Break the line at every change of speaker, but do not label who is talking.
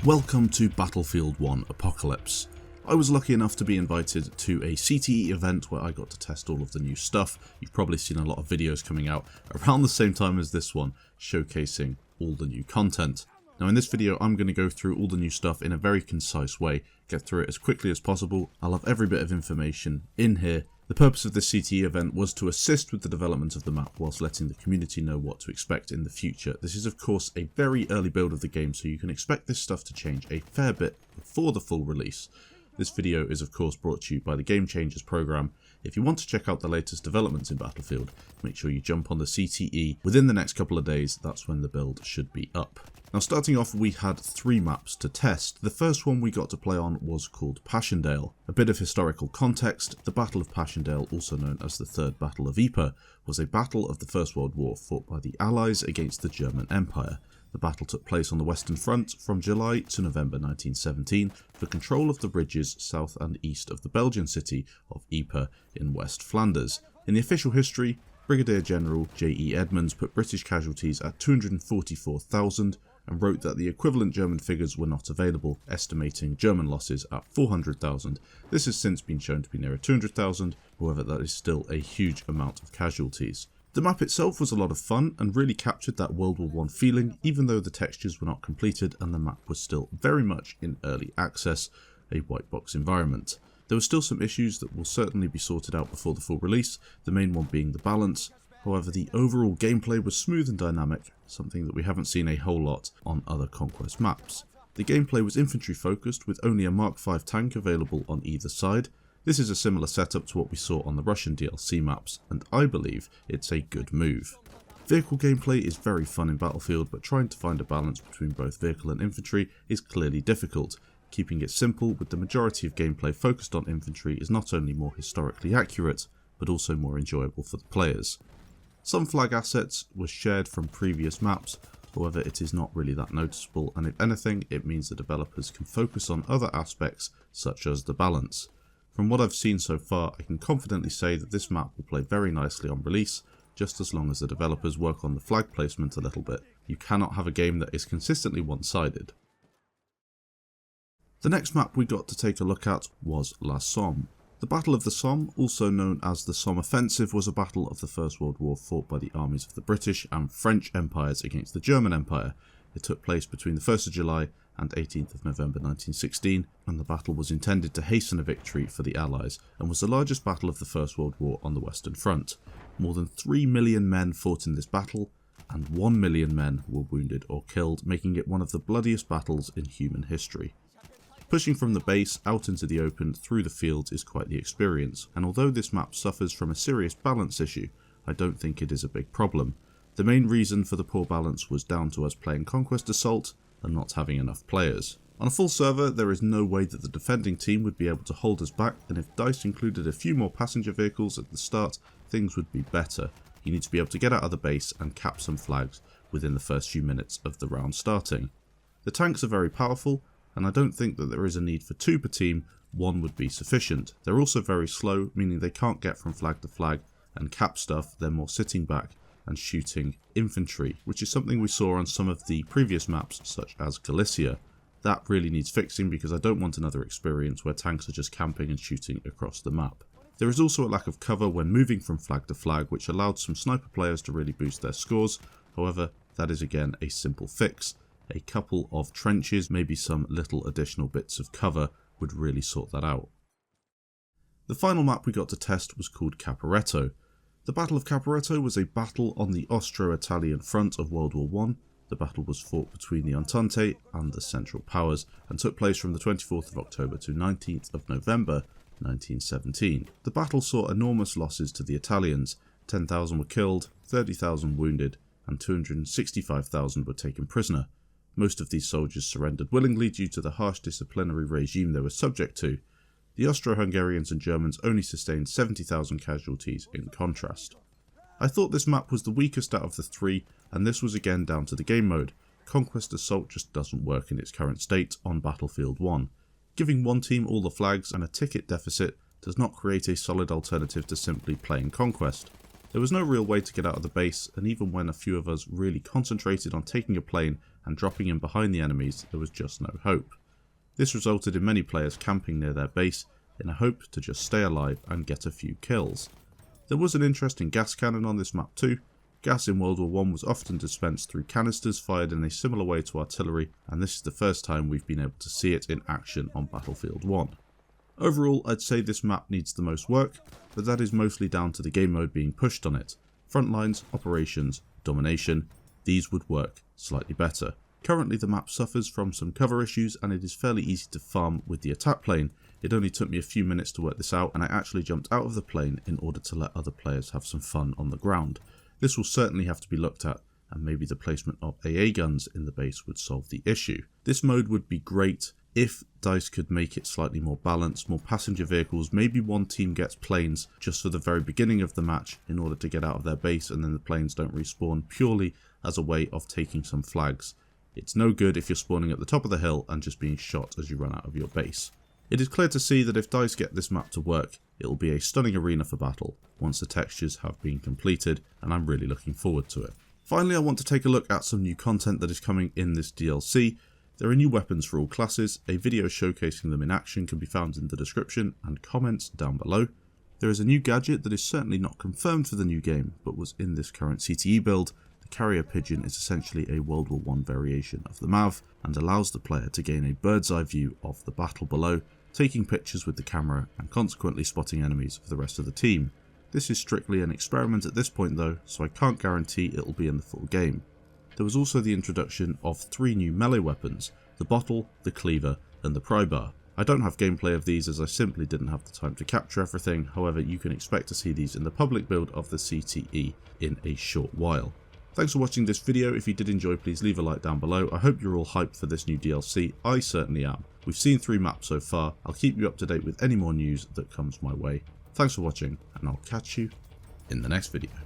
Welcome to Battlefield 1 Apocalypse. I was lucky enough to be invited to a CTE event where I got to test all of the new stuff. You've probably seen a lot of videos coming out around the same time as this one, showcasing all the new content. Now in this video I'm going to go through all the new stuff in a very concise way, get through it as quickly as possible. I'll have every bit of information in here. The purpose of this CTE event was to assist with the development of the map whilst letting the community know what to expect in the future. This is of course a very early build of the game, so you can expect this stuff to change a fair bit before the full release. This video is of course brought to you by the Game Changers program. If you want to check out the latest developments in Battlefield, make sure you jump on the CTE within the next couple of days. That's when the build should be up. Now starting off, we had 3 maps to test. The first one we got to play on was called Passchendaele. A bit of historical context: the Battle of Passchendaele, also known as the Third Battle of Ypres, was a battle of the First World War fought by the Allies against the German Empire. The battle took place on the Western Front from July to November 1917 for control of the ridges south and east of the Belgian city of Ypres in West Flanders. In the official history, Brigadier General J.E. Edmonds put British casualties at 244,000 and wrote that the equivalent German figures were not available, estimating German losses at 400,000. This has since been shown to be nearer 200,000, however that is still a huge amount of casualties. The map itself was a lot of fun and really captured that World War I feeling, even though the textures were not completed and the map was still very much in early access, a white box environment. There were still some issues that will certainly be sorted out before the full release, the main one being the balance. However, the overall gameplay was smooth and dynamic, something that we haven't seen a whole lot on other Conquest maps. The gameplay was infantry focused, with only a Mark V tank available on either side. This is a similar setup to what we saw on the Russian DLC maps, and I believe it's a good move. Vehicle gameplay is very fun in Battlefield, but trying to find a balance between both vehicle and infantry is clearly difficult. Keeping it simple with the majority of gameplay focused on infantry is not only more historically accurate, but also more enjoyable for the players. Some flag assets were shared from previous maps, however it is not really that noticeable, and if anything it means the developers can focus on other aspects such as the balance. From what I've seen so far, I can confidently say that this map will play very nicely on release, just as long as the developers work on the flag placement a little bit. You cannot have a game that is consistently one-sided. The next map we got to take a look at was La Somme. The Battle of the Somme, also known as the Somme Offensive, was a battle of the First World War fought by the armies of the British and French empires against the German Empire. It took place between the 1st of July and 18th of November 1916, and the battle was intended to hasten a victory for the Allies, and was the largest battle of the First World War on the Western Front. More than 3 million men fought in this battle, and 1 million men were wounded or killed, making it one of the bloodiest battles in human history. Pushing from the base out into the open through the fields is quite the experience, and although this map suffers from a serious balance issue, I don't think it is a big problem. The main reason for the poor balance was down to us playing Conquest Assault and not having enough players. On a full server, there is no way that the defending team would be able to hold us back, and if DICE included a few more passenger vehicles at the start, things would be better. You need to be able to get out of the base and cap some flags within the first few minutes of the round starting. The tanks are very powerful, and I don't think that there is a need for 2 per team. 1 would be sufficient. They're also very slow, meaning they can't get from flag to flag and cap stuff. They're more sitting back and shooting infantry, which is something we saw on some of the previous maps such as Galicia. That really needs fixing, because I don't want another experience where tanks are just camping and shooting across the map. There is also a lack of cover when moving from flag to flag, which allowed some sniper players to really boost their scores. However, that is again a simple fix. A couple of trenches, maybe some little additional bits of cover would really sort that out. The final map we got to test was called Caporetto. The Battle of Caporetto was a battle on the Austro-Italian front of World War I. The battle was fought between the Entente and the Central Powers and took place from the 24th of October to 19th of November 1917. The battle saw enormous losses to the Italians. 10,000 were killed, 30,000 wounded, and 265,000 were taken prisoner. Most of these soldiers surrendered willingly due to the harsh disciplinary regime they were subject to. The Austro-Hungarians and Germans only sustained 70,000 casualties in contrast. I thought this map was the weakest out of the 3, and this was again down to the game mode. Conquest Assault just doesn't work in its current state on Battlefield 1. Giving one team all the flags and a ticket deficit does not create a solid alternative to simply playing Conquest. There was no real way to get out of the base, and even when a few of us really concentrated on taking a plane and dropping in behind the enemies there was just no hope. This resulted in many players camping near their base in a hope to just stay alive and get a few kills. There was an interesting gas cannon on this map too. Gas in World War I was often dispensed through canisters fired in a similar way to artillery, and this is the first time we've been able to see it in action on Battlefield 1. Overall, I'd say this map needs the most work, but that is mostly down to the game mode being pushed on it. Frontlines, operations, domination, these would work slightly better. Currently the map suffers from some cover issues and it is fairly easy to farm with the attack plane. It only took me a few minutes to work this out, and I actually jumped out of the plane in order to let other players have some fun on the ground. This will certainly have to be looked at, and maybe the placement of AA guns in the base would solve the issue. This mode would be great if DICE could make it slightly more balanced, more passenger vehicles, maybe one team gets planes just for the very beginning of the match in order to get out of their base, and then the planes don't respawn purely as a way of taking some flags. It's no good if you're spawning at the top of the hill and just being shot as you run out of your base. It is clear to see that if DICE get this map to work, it will be a stunning arena for battle once the textures have been completed, and I'm really looking forward to it. Finally, I want to take a look at some new content that is coming in this DLC. There are new weapons for all classes. A video showcasing them in action can be found in the description and comments down below. There is a new gadget that is certainly not confirmed for the new game, but was in this current CTE build. The carrier pigeon is essentially a World War I variation of the MAV and allows the player to gain a bird's eye view of the battle below, taking pictures with the camera and consequently spotting enemies for the rest of the team. This is strictly an experiment at this point though, so I can't guarantee it will be in the full game. There was also the introduction of 3 new melee weapons, the bottle, the cleaver and the pry bar. I don't have gameplay of these as I simply didn't have the time to capture everything, however you can expect to see these in the public build of the CTE in a short while. Thanks for watching this video. If you did enjoy, please leave a like down below. I hope you're all hyped for this new DLC. I certainly am. We've seen 3 maps so far. I'll keep you up to date with any more news that comes my way. Thanks for watching, and I'll catch you in the next video.